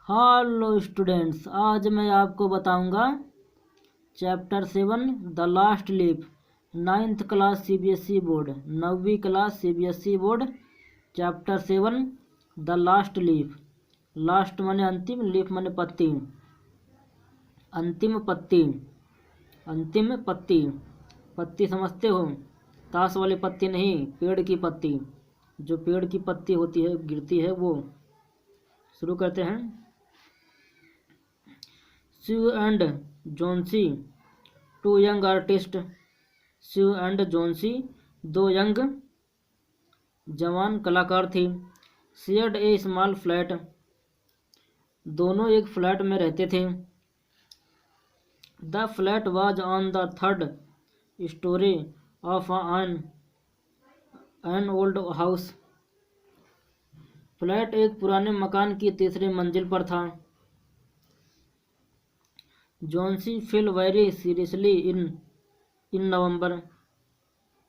Hello students, आज मैं आपको बताऊंगा chapter 7 the last leaf. 9th class CBSE board, 9वीं class CBSE board, chapter 7 the last leaf. Last माने अंतिम, लीफ माने पत्ती, अंतिम पत्ती, अंतिम पत्ती। पत्ती समझते हो? ताश वाली पत्ती नहीं, पेड़ की पत्ती। जो पेड़ की पत्ती होती है, गिरती है, वो। शुरू करते हैं। Sue and Johnsy, two young artists. Sue and Johnsy, दो यंग जवान कलाकार थी। Shared a small flat, दोनों एक फ्लैट में रहते थे। The flat was on the third story of an old house. Flat एक पुराने मकान की तीसरी मंजिल पर था। Johnsy fell very seriously in November,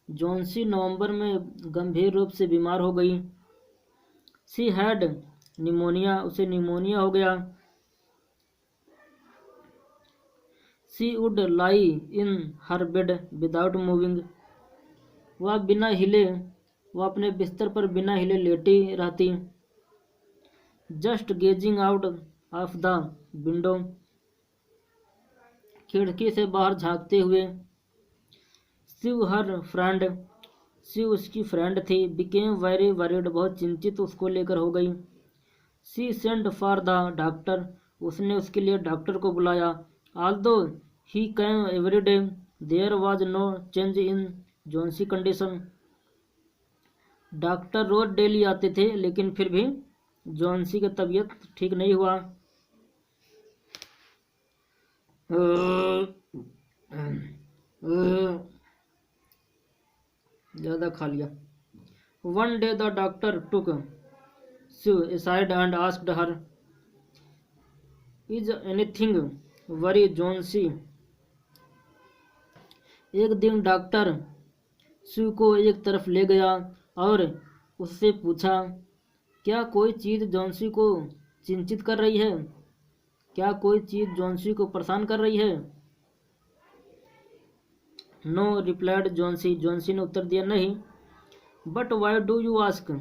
Johnsy नवंबर में गंभीर रूप से बीमार हो गई। सी हैड निमोनिया, उसे निमोनिया हो गया। She would lie in her bed without moving, वह अपने बिस्तर पर बिना हिले लेटी रहती। Just gazing out of the window, खिड़की से बाहर झांकते हुए। शिव हर फ्रेंड, शिव उसकी फ्रेंड थी। बिकेम वेरी वरीड, बहुत चिंतित उसको लेकर हो गई। She send for the doctor, उसने उसके लिए डॉक्टर को बुलाया। Although he came every day, there was no change in Johnsy condition. Doctor रोज डेली आते थे, लेकिन फिर भी जॉन्सी की तबीयत ठीक नहीं हुआ। ज़्यादा खा लिया। One day the doctor took Sue aside and asked her, "Is anything worry Johnsy?" एक दिन डॉक्टर Sue को एक तरफ ले गया और उससे पूछा, क्या कोई चीज़ जॉन्सी को चिंतित कर रही है? क्या कोई चीज़ जॉन्सी को परेशान कर रही है? नो रिप्लाइड जॉन्सी, जॉन्सी ने उत्तर दिया, नहीं। But why do you ask,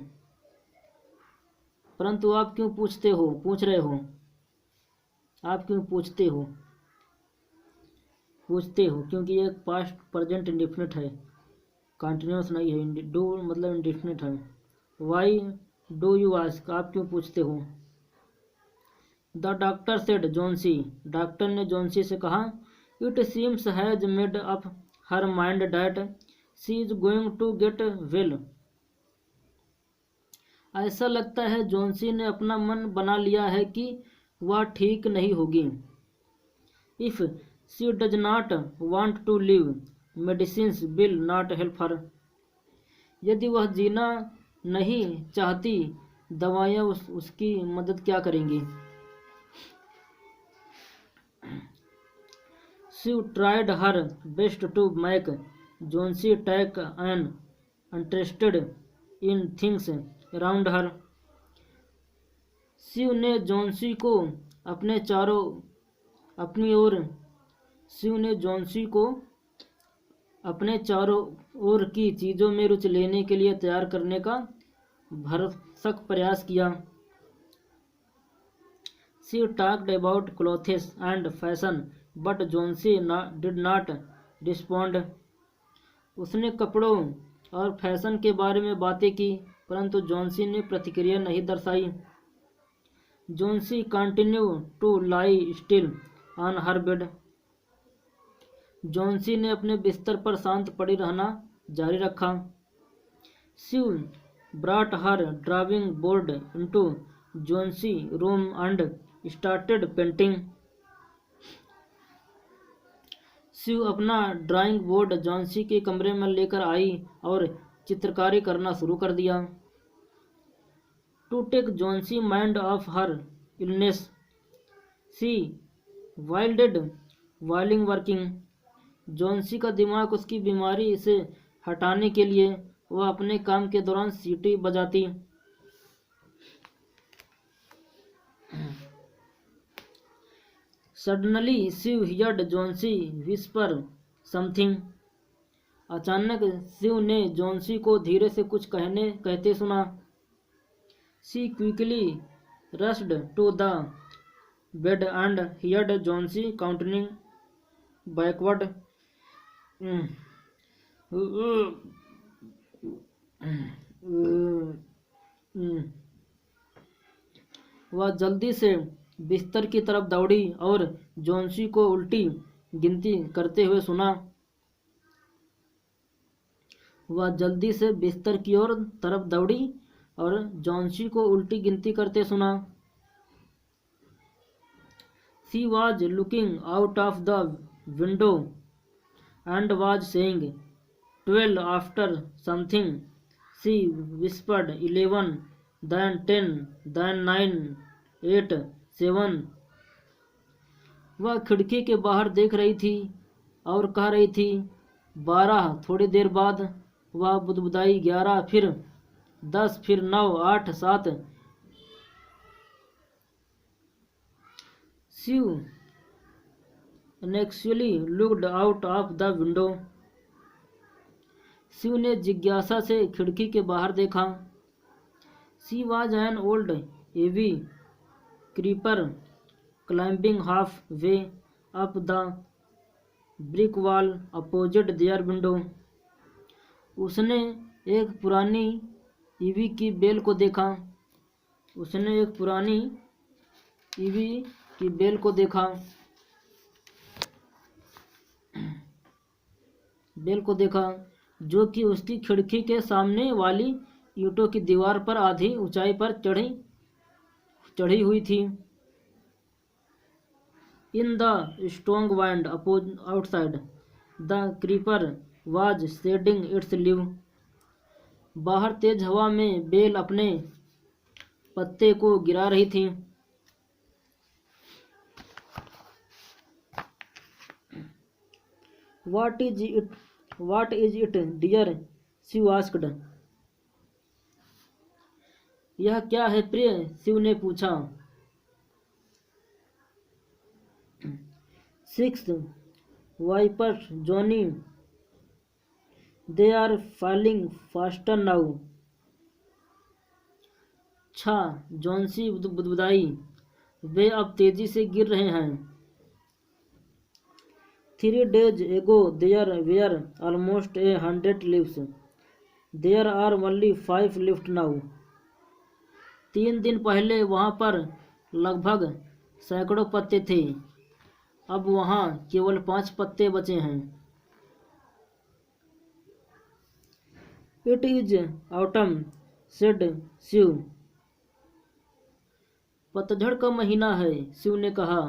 परंतु आप क्यों पूछ रहे हो? आप क्यों पूछते हो? क्योंकि ये पास्ट प्रेजेंट इंडेफिनिट है, कंटिन्यूस नहीं है। डू मतलब इंडेफिनिट है। वाई डू यू आस्क, आप क्यों पूछते हो? The doctor said Johnsy, doctor ने जॉन्सी से कहा, it seems has made up her mind that she is going to get well. ऐसा लगता है जॉन्सी ने अपना मन बना लिया है कि वह ठीक नहीं होगी। If she does not want to live, medicines will not help her. यदि वह जीना नहीं चाहती, दवाइयाँ उसकी मदद क्या करेंगी? She tried her best to make Johnsy take an interest in things around her. Shiv ने जॉन्सी को अपनी चारों ओर की चीज़ों में रुचि लेने के लिए तैयार करने का भरसक प्रयास किया। She talked about clothes and fashion, but Johnsy did not respond. उसने कपड़ों और फैशन के बारे में बातें की, परंतु जॉन्सी ने प्रतिक्रिया नहीं दर्शाई। Johnsy continued to lie still on her bed. Johnsy ने अपने बिस्तर पर शांत पड़ी रहना जारी रखा। She brought her drawing board into Johnsy room and started painting. Shiv अपना ड्राइंग बोर्ड जॉन्सी के कमरे में लेकर आई और चित्रकारी करना शुरू कर दिया। To take Johnsy mind of her illness, she whiled whiling working. Johnsy का दिमाग उसकी बीमारी से हटाने के लिए वह अपने काम के दौरान सीटी बजाती। Suddenly Shiv heard Jhansi whisper something. अचानक शिव ने जॉन्सी को धीरे से कुछ कहते सुना. She quickly rushed to the bed and heard Jhansi counting backward. वह जल्दी से बिस्तर की तरफ दौड़ी और जॉन्सी को उल्टी गिनती करते हुए सुना. वह जल्दी से बिस्तर की ओर तरफ दौड़ी और जॉन्सी को उल्टी गिनती करते सुना. She was looking out of the window and was saying, 12 after something. She whispered, 11, then 10, then 9, 8, 7. वह खिड़की के बाहर देख रही थी और कह रही थी 12. थोड़ी देर बाद वह बुदबुदाई 11, फिर 10, फिर 9, 8, 7. Shiv anxiously looked out of the window. Shiv ने जिज्ञासा से खिड़की के बाहर देखा. She was an old heavy creeper climbing half-way up the brick wall opposite their window. उसने एक पुरानी ईवी की बेल को देखा. उसने एक पुरानी ईवी की बेल को देखा. जो कि उसकी खिड़की के सामने वाली ईंटों की दीवार पर आधी ऊंचाई पर चढ़ी हुई थी. In the strong wind outside, the creeper was shedding its leaf. बाहर तेज हवा में बेल अपने पत्ते को गिरा रही थी. What is it, dear? Shiv asked. यह क्या है प्रिय? शिव ने पूछा. 6 vipers, Johnny. They are falling faster now. 6 Johnsy बुदबुदाई. वे अब तेजी से गिर रहे हैं. 3 days ago there were almost 100 leaves. There are only 5 left now. 3 दिन पहले वहाँ पर लगभग सैकड़ों पत्ते थे. अब वहाँ केवल 5 पत्ते बचे हैं. It is autumn, said Shiv. पतझड़ का महीना है, शिव ने कहा.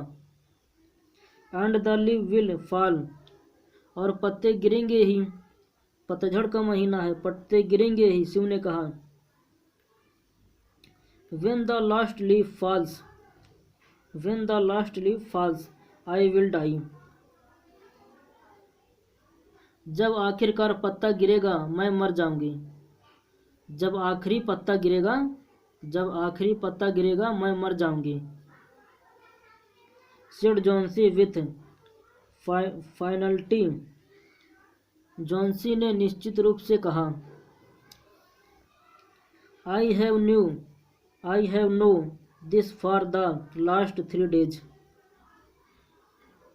And the leaf will fall. और पत्ते गिरेंगे ही. पतझड़ का महीना है, पत्ते गिरेंगे ही, शिव ने कहा. When the last leaf falls, I will die. जब आखिरकार पत्ता गिरेगा मैं मर जाऊंगी. जब आखिरी पत्ता गिरेगा मैं मर जाऊंगी. said Jhansi with finality. Johnsy ने निश्चित रूप से कहा. I have known this for the last 3 days.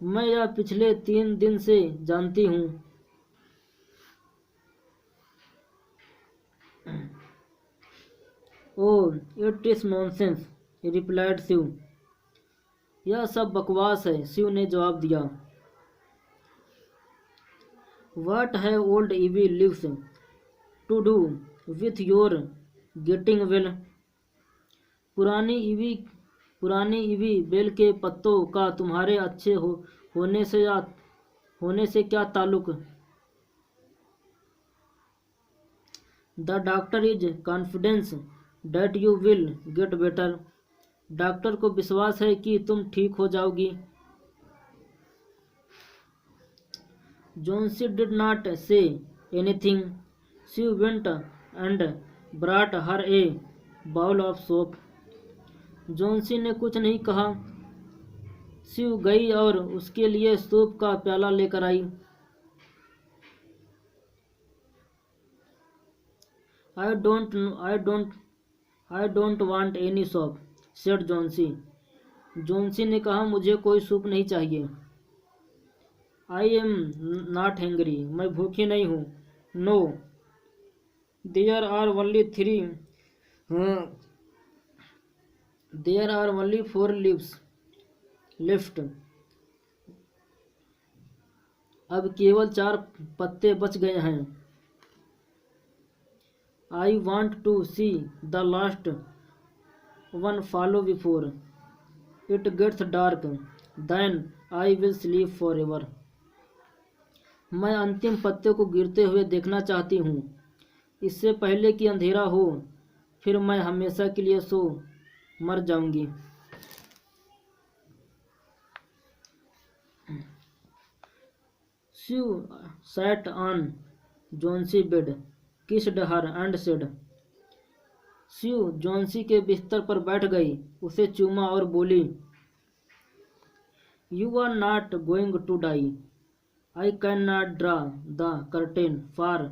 मैं यह पिछले 3 दिन से जानती हूँ. Oh, it is nonsense, replied Shiv. यह सब बकवास है, शिव ने जवाब दिया. What have old ivy leaves to do with your getting well? पुरानी ईवी बेल के पत्तों का तुम्हारे अच्छे होने से क्या ताल्लुक? The doctor is confident that you will get better. Doctor को विश्वास है कि तुम ठीक हो जाओगी. Jhansi did not say anything. She went and brought her a bowl of soap. Johnsy ने कुछ नहीं कहा. शिव गई और उसके लिए सूप का प्याला लेकर आई। I don't I don't I don't want any soup, said Johnsy. Johnsy ने कहा, मुझे कोई सूप नहीं चाहिए। आई एम नॉट हैंग्री, मैं भूखी नहीं हूँ। No, there are only three there are only 4 leaves left. अब केवल 4 पत्ते बच गए हैं। I want to see the last one follow before it gets dark, then I will sleep forever. मैं अंतिम पत्ते को गिरते हुए देखना चाहती हूँ, इससे पहले कि अंधेरा हो, फिर मैं हमेशा के लिए सो मर जाऊंगी। Shiv sat on John's bed, kissed her and said, Shiv Johnsy के बिस्तर पर बैठ गई, उसे चूमा और बोली, you are not going to die, I can not draw the curtain for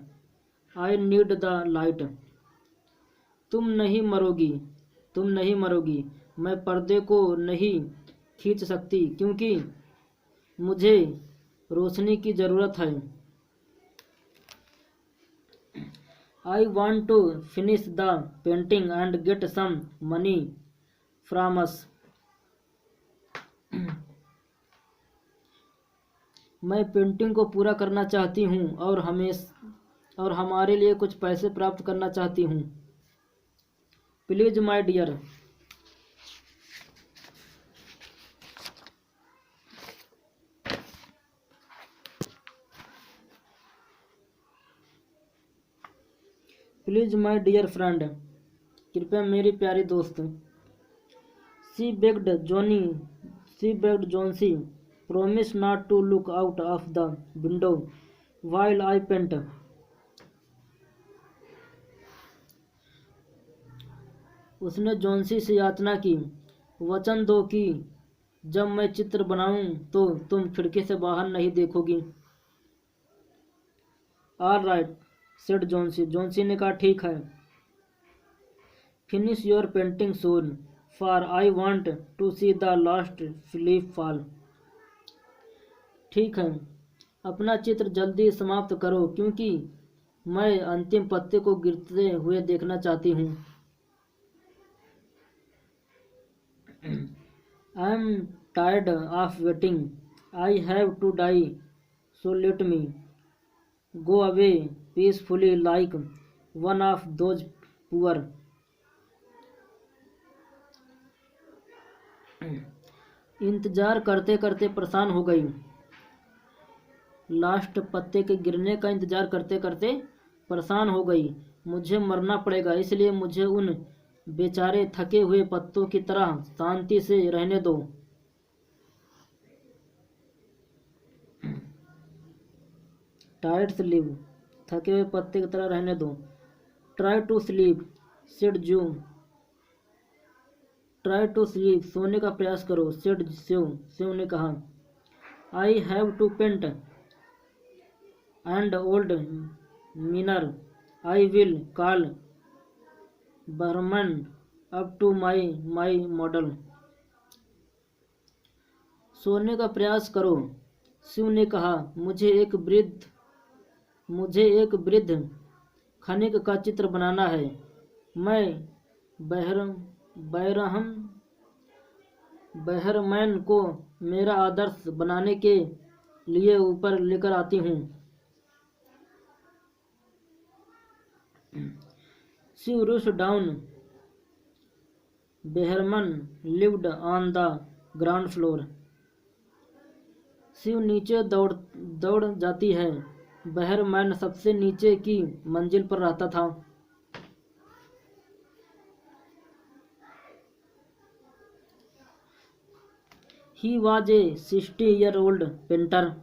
I need the light. तुम नहीं मरोगी, तुम नहीं मरोगी, मैं पर्दे को नहीं खींच सकती क्योंकि मुझे रोशनी की ज़रूरत है। I want to finish the painting and get some money from us. मैं पेंटिंग को पूरा करना चाहती हूँ और हमारे लिए कुछ पैसे प्राप्त करना चाहती हूँ। Please my dear, please my dear friend, कृपया मेरी प्यारी दोस्त। She begged Johnsy, promise not to look out of the window while I paint। उसने जॉन्सी से याचना की, वचन दो कि जब मैं चित्र बनाऊं तो तुम खिड़की से बाहर नहीं देखोगी। All right, said Johnsy. Johnsy ने कहा, ठीक है। Finish your painting soon, for I want to see the last leaf fall. ठीक है, अपना चित्र जल्दी समाप्त करो क्योंकि मैं अंतिम पत्ते को गिरते हुए देखना चाहती हूँ। I am tired of waiting, I have to die, so let me go away peacefully like one of those poor. इंतजार करते करते परेशान हो गई। लास्ट पत्ते के गिरने का इंतजार करते करते परेशान हो गई। मुझे मरना पड़ेगा, इसलिए मुझे उन बेचारे थके हुए पत्तों की तरह शांति से रहने दो। टायर्ड स्लीप, थके हुए पत्ते की तरह रहने दो। Try to sleep, said Sue. Try to sleep, सोने का प्रयास करो, सेड शिव ने कहा। I have to paint and old miner, I will call Behrman up to my model. सोने का प्रयास करो, शिव ने कहा। मुझे एक वृद्ध खनिक का चित्र बनाना है। मैं बहरमैन को मेरा आदर्श बनाने के लिए ऊपर लेकर आती हूँ। Shiv rushed down। Behrman lived on the ground floor। Shiv नीचे दौड़ जाती है। बहरमैन सबसे नीचे की मंजिल पर रहता था। He was a 60-year-old painter।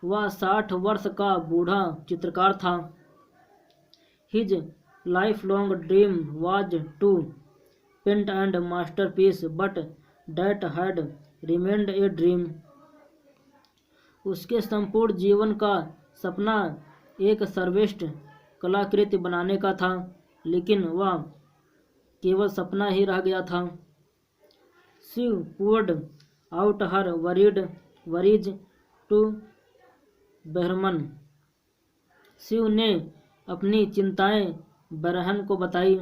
वह 60 वर्ष का बूढ़ा चित्रकार था। His lifelong dream was to paint and masterpiece, but that had remained a dream. उसके संपूर्ण जीवन का सपना एक सर्वश्रेष्ठ कलाकृति बनाने का था, लेकिन वह केवल सपना ही रह गया था। She poured out her worries to Behrman. Sue ने अपनी चिंताएं बरहन को बताई।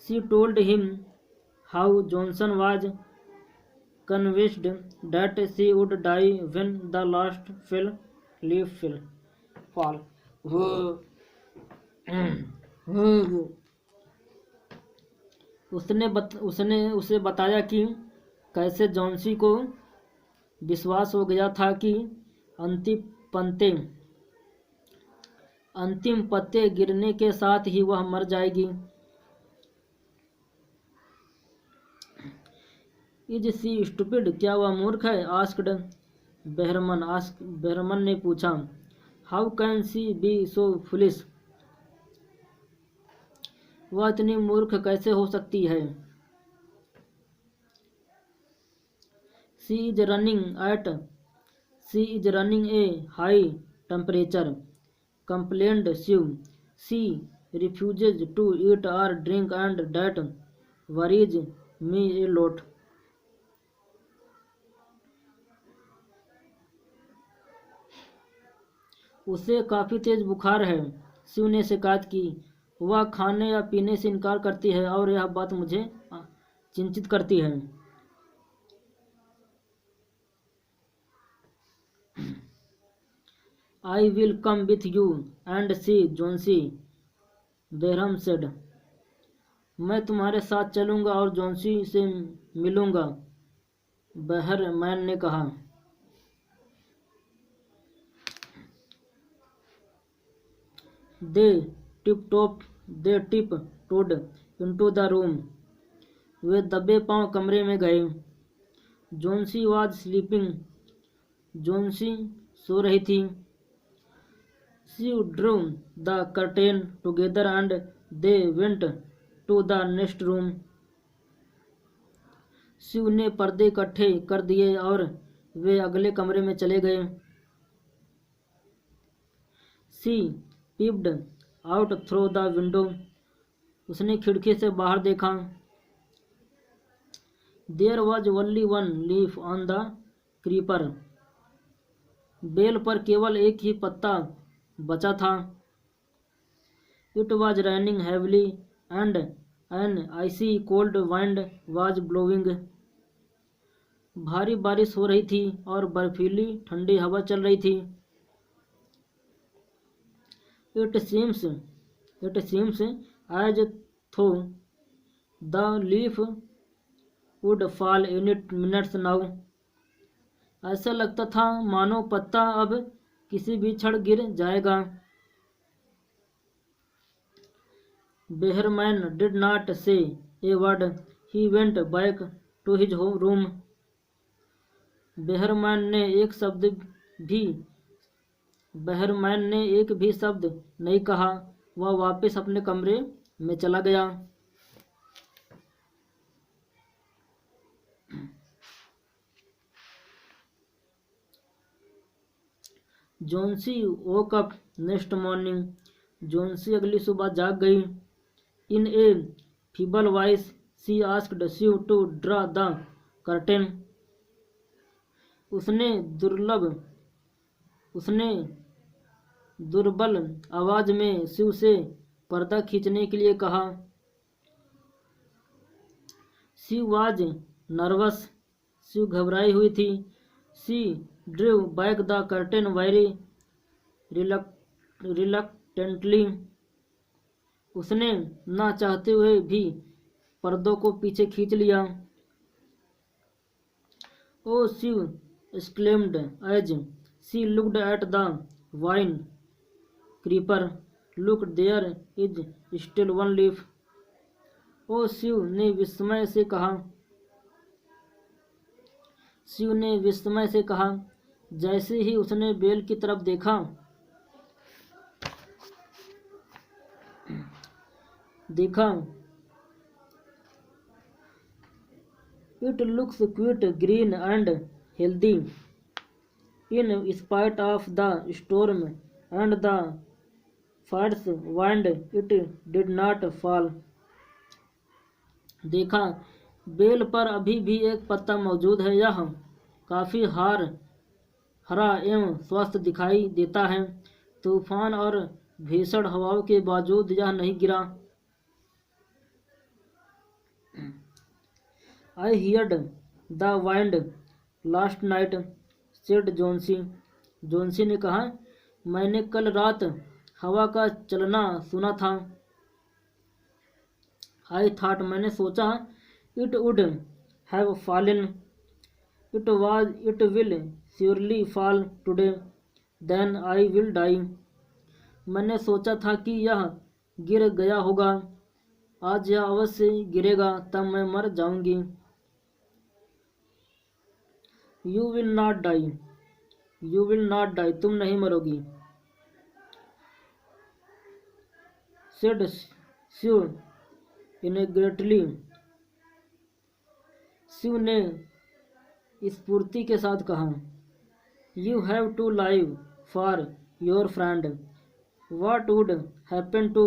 She told him how Johnson was convinced that she would die when the last leaf fall। उसने उसे बताया कि कैसे जॉन्सी को विश्वास हो गया था कि अंतिम पत्ते गिरने के साथ ही वह मर जाएगी। इज सी स्टूपिड, क्या वह मूर्ख है? आस्क्ड बहरमन ने पूछा। How can she be so foolish, वह इतनी मूर्ख कैसे हो सकती है? She is running a high temperature, complained Sue. She refuses to eat और drink and that worries me a lot. उसे काफ़ी तेज बुखार है, शिव ने शिकायत की। वह खाने या पीने से इनकार करती है और यह बात मुझे चिंतित करती है। I will come with you and see Johnsy, Behrman said. मैं तुम्हारे साथ चलूँगा और जॉन्सी से मिलूँगा, बहरमैन ने कहा। They tiptoed into the room. वे दबे पांव कमरे में गए। जॉन्सी वाज स्लीपिंग, जॉन्सी सो रही थी। She drew the curtain together and they went to the next room. Sue ने पर्दे इकट्ठे कर दिए और वे अगले कमरे में चले गए। She peeped out through the window, उसने खिड़की से बाहर देखा। There was only one leaf on the creeper, बेल पर केवल एक ही पत्ता बचा था। It was raining heavily and an icy cold wind was blowing. भारी बारिश हो रही थी और बर्फीली ठंडी हवा चल रही थी। It seems as though the leaf would fall any minutes now। ऐसा लगता था मानो पत्ता अब किसी भी क्षण गिर जाएगा। Behrman did not say a word. He went back to his room। Behrman ने एक भी शब्द नहीं कहा। वह वापस अपने कमरे में चला गया। Johnsy woke up next morning। Johnsy अगली सुबह जाग गई। In a feeble voice she asked Sue to draw the curtain. उसने दुर्बल आवाज में शिव से पर्दा खींचने के लिए कहा। शिव वाज नर्वस, शिव घबराई हुई थी। She Drew back the curtain very reluctantly. उसने ना चाहते हुए भी पर्दों को पीछे खींच लिया। ओ Shiv exclaimed as she looked at the vine creeper, look, there is still one leaf। ओ शिव ने विस्मय से कहा। जैसे ही उसने बेल की तरफ देखा It looks quite green and healthy. In spite of the storm and the fierce wind, it did not fall. देखा, बेल पर अभी भी एक पत्ता मौजूद है। यह काफी हरा एवं स्वस्थ दिखाई देता है। तूफान और भीषण हवाओं के बावजूद यह नहीं गिरा। I heard the wind last night, said जोन्सी। जोन्सी ने कहा, मैंने कल रात हवा का चलना सुना था। I thought, मैंने सोचा, it would have fallen. It will surely fall today. Then I will die. मैंने सोचा था कि यह गिर गया होगा। आज यह अवश्य गिरेगा, तब मैं मर जाऊंगी। You will not die. You will not die. तुम नहीं मरोगी। Said शिव इनग्रेटली। शिव ने स्फूर्ति के साथ कहा, You have to live for your friend. What would happen to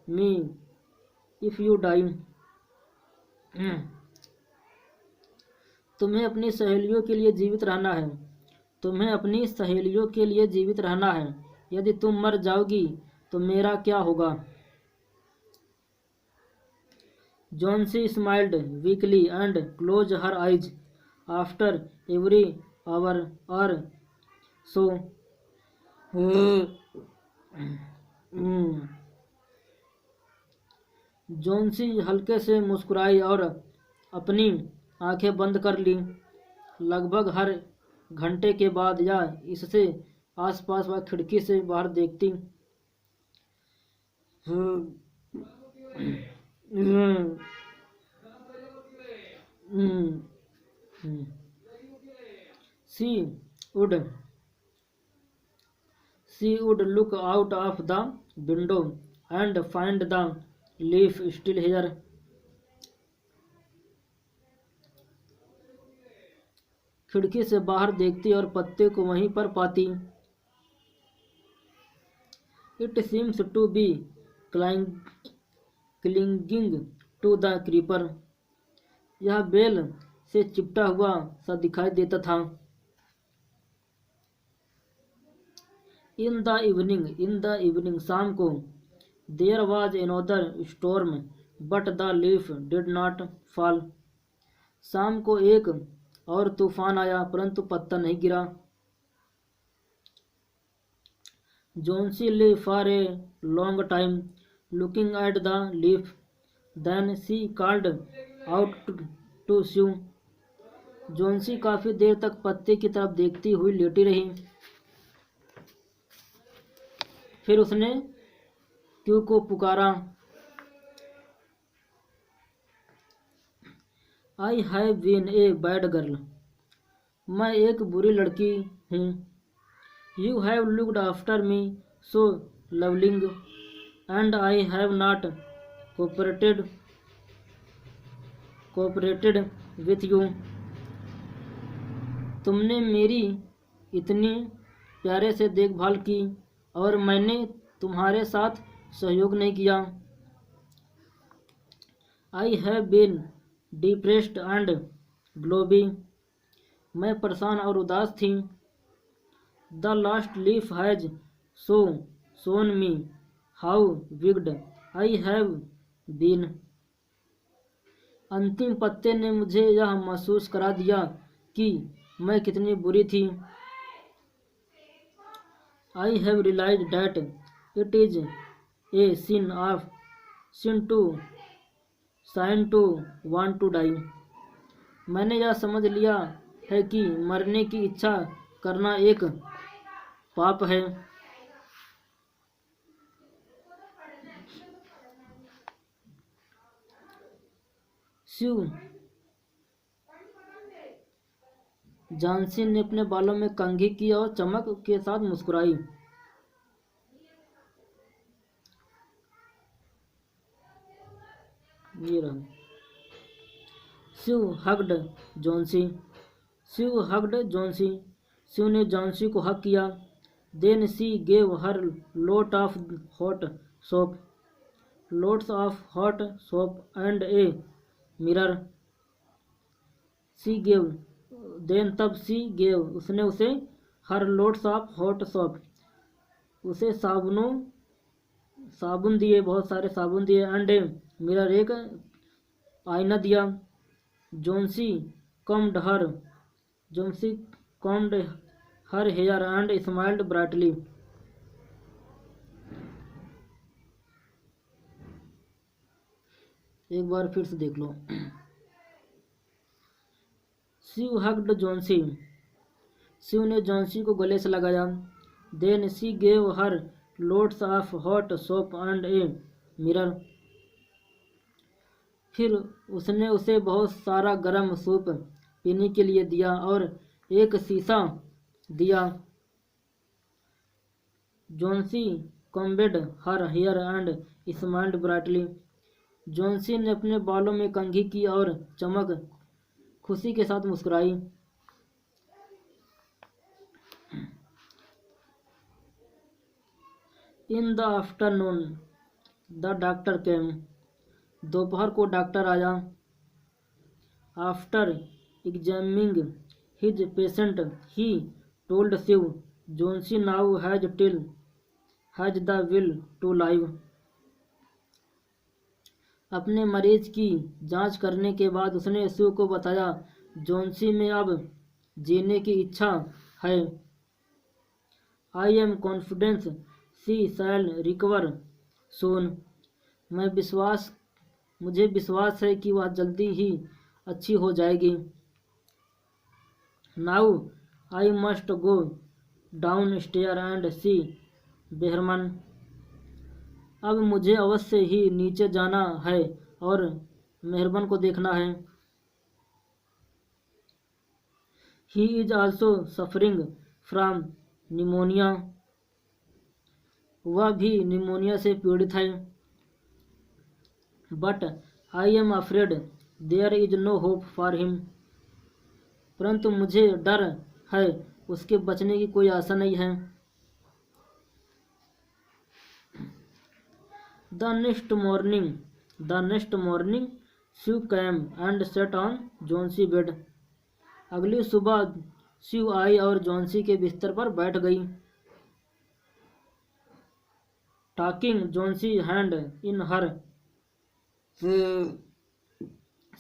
me if you die? तुम्हें अपनी सहेलियों के लिए जीवित रहना है। तुम्हें अपनी सहेलियों के लिए जीवित रहना है। यदि तुम मर जाओगी तो मेरा क्या होगा? Johnsy smiled weakly and close her eyes after every hour or so. जोन्सी हल्के से मुस्कुराई और अपनी आंखें बंद कर ली। लगभग हर घंटे के बाद या इससे आसपास वह खिड़की से बाहर देखती। She would look out of the window and find the leaf still here. खिड़की से बाहर देखती और पत्ते को वहीं पर पाती। It seems to be clinging to the creeper. यह बेल से चिपटा हुआ सा दिखाई देता था। In the evening, शाम को, there was another storm, but the leaf did not fall. शाम को एक और तूफान आया, परंतु पत्ता नहीं गिरा। जोन्सी lay for a long time, looking at the leaf. Then she called out to Sue. जोन्सी काफी देर तक पत्ते की तरफ देखती हुई लेटी रही। फिर उसने क्यू को पुकारा। I have been a bad girl. मैं एक बुरी लड़की हूँ। You have looked after me so loving, and I have not cooperated with you. तुमने मेरी इतनी प्यारे से देखभाल की और मैंने तुम्हारे साथ सहयोग नहीं किया। I have been depressed and gloomy. मैं परेशान और उदास थी। The last leaf has shown me how wicked I have been. अंतिम पत्ते ने मुझे यह महसूस करा दिया कि मैं कितनी बुरी थी। I have realized that it is a sin to want to die. मैंने यह समझ लिया है कि मरने की इच्छा करना एक पाप है। शिव जॉनसन ने अपने बालों में कंघी की और चमक के साथ मुस्कुराई। ये रहा। Shiv hugged Johnsy. Shiv hugged Johnsy. Shiv ने जॉन्सी को हक किया। Then she gave her lot of hot soup lots of hot soap and a mirror. She gave, then तब she gave, उसने उसे her lots of hot soap, उसे साबुन दिए, बहुत सारे साबुन दिए, and a mirror, एक आईना दिया. जोन्सी combed her hair and smiled brightly. एक बार फिर से देख लो. Sue hugged Johnsy. शिव ने जॉन्सी को गले से लगाया. Then she gave her loads of hot soup and a mirror. फिर उसने उसे बहुत सारा गर्म सूप पीने के लिए दिया और एक शीशा दिया. Johnsy combed her hair and smiled brightly. Johnsy ने अपने बालों में कंघी की और चमक खुशी के साथ मुस्कुराई. In the afternoon the doctor came. दोपहर को डॉक्टर आया. After examining his patient he told Sue Johnsy now has the will to live. अपने मरीज की जांच करने के बाद उसने शिव को बताया जोन्सी में अब जीने की इच्छा है. I am confidence she shall recover soon. मुझे विश्वास है कि वह जल्दी ही अच्छी हो जाएगी. Now I must go down stair and see Behrman. अब मुझे अवश्य ही नीचे जाना है और मेहरबन को देखना है. He is also suffering from pneumonia. वह भी निमोनिया से पीड़ित है. But I am afraid there is no hope for him. परंतु मुझे डर है उसके बचने की कोई आशा नहीं है. The next morning, Sue came and sat on Johnsy bed. अगली सुबह शिव आई और जोन्सी के बिस्तर पर बैठ गई. Taking जोन्सी hand in her,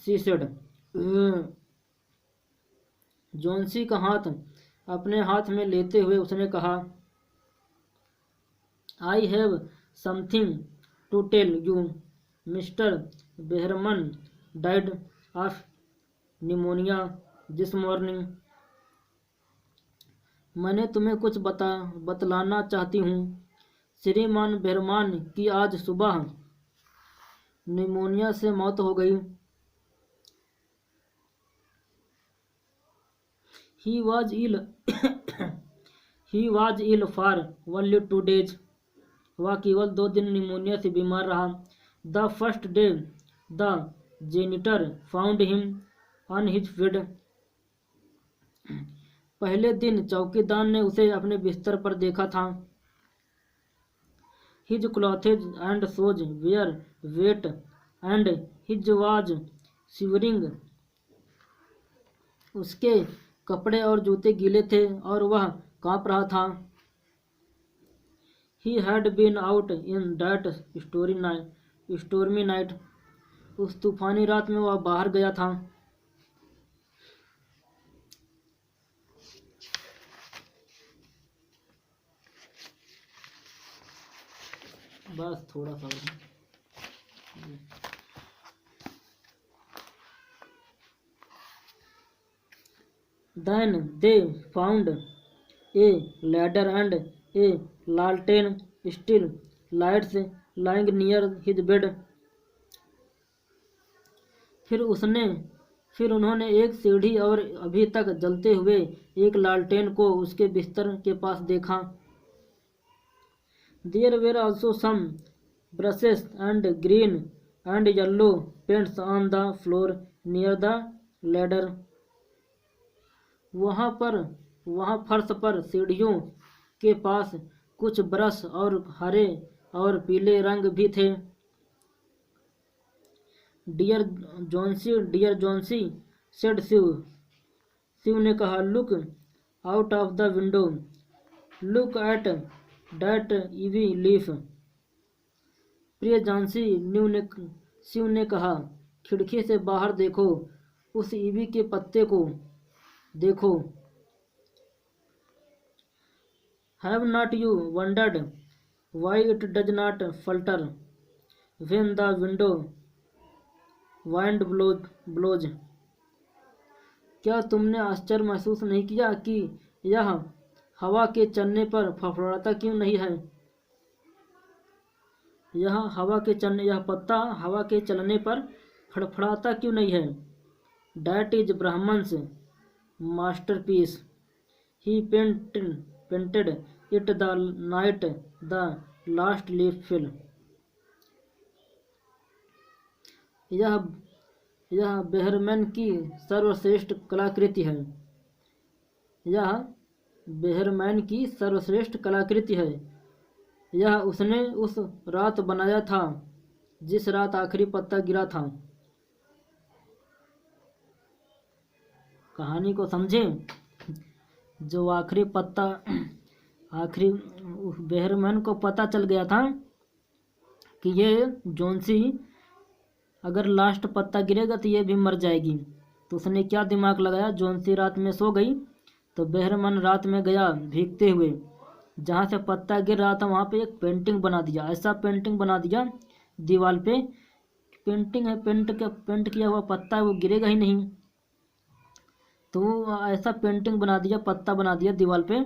she said, जोन्सी का हाथ अपने हाथ में लेते हुए उसने कहा, I have something to tell you. Mr. Behrman died of pneumonia this morning. मैंने तुम्हें कुछ बतलाना चाहती हूँ. श्रीमान बेहरमान की आज सुबह निमोनिया से मौत हो गई. He was ill for only 2 days. वह केवल 2 दिन निमोनिया से बीमार रहा. The first day the janitor found him on his bed. पहले दिन चौकीदार ने उसे अपने बिस्तर पर देखा था। His clothes and shoes were wet and his was shivering. उसके कपड़े और जूते गीले थे और वह कांप रहा था। He had been out in that stormy night. उस तूफानी रात में वह बाहर गया था। बस थोड़ा सा Then they found a ladder and a lantern still lights lying near his bed. फिर उन्होंने एक सीढ़ी और अभी तक जलते हुए एक लालटेन को उसके बिस्तर के पास देखा। There were also some brushes and green and yellow paints on the floor near the ladder. वहाँ फर्श पर सीढ़ियों के पास कुछ ब्रश और हरे और पीले रंग भी थे। डियर जॉन्सी सेड शिव ने कहा, look out of the window, look at that EV leaf. प्रिय जॉन्सी, शिव ने कहा, खिड़की से बाहर देखो, उस ईवी के पत्ते को देखो। Have not you wondered why it does not flutter when the window wind blows. क्या तुमने आश्चर्य महसूस नहीं किया कि यह हवा के चलने पर फड़फड़ाता क्यों नहीं है? यह पत्ता हवा के चलने पर फड़फड़ाता क्यों नहीं है? That is Behrman's masterpiece, he painted it the night the last leaf fell. यह बेहरमैन की सर्वश्रेष्ठ कलाकृति है। यह बेहरमैन की सर्वश्रेष्ठ कलाकृति है। यह उसने उस रात बनाया था जिस रात आखिरी पत्ता गिरा था। कहानी को समझे? जो आखिरी बेहरमैन को पता चल गया था कि ये जॉन्सी अगर लास्ट पत्ता गिरेगा तो ये भी मर जाएगी, तो उसने क्या दिमाग लगाया, जॉन्सी रात में सो गई तो बेहरमैन रात में गया भीगते हुए, जहाँ से पत्ता गिर रहा था वहाँ पे एक पेंटिंग बना दिया। ऐसा पेंटिंग बना दिया दीवार पे, पेंटिंग है, पेंट किया हुआ पत्ता है, वो गिरेगा ही नहीं। तो ऐसा पेंटिंग बना दिया, पत्ता बना दिया दीवार पे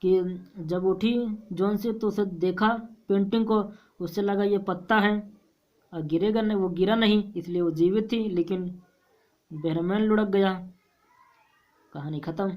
कि जब उठी जॉन्सी तो उसे देखा पेंटिंग को, उससे लगा ये पत्ता है और गिरेगा नहीं, वो गिरा नहीं, इसलिए वो जीवित थी, लेकिन बेहरमैन लुढ़क गया। कहानी ख़त्म।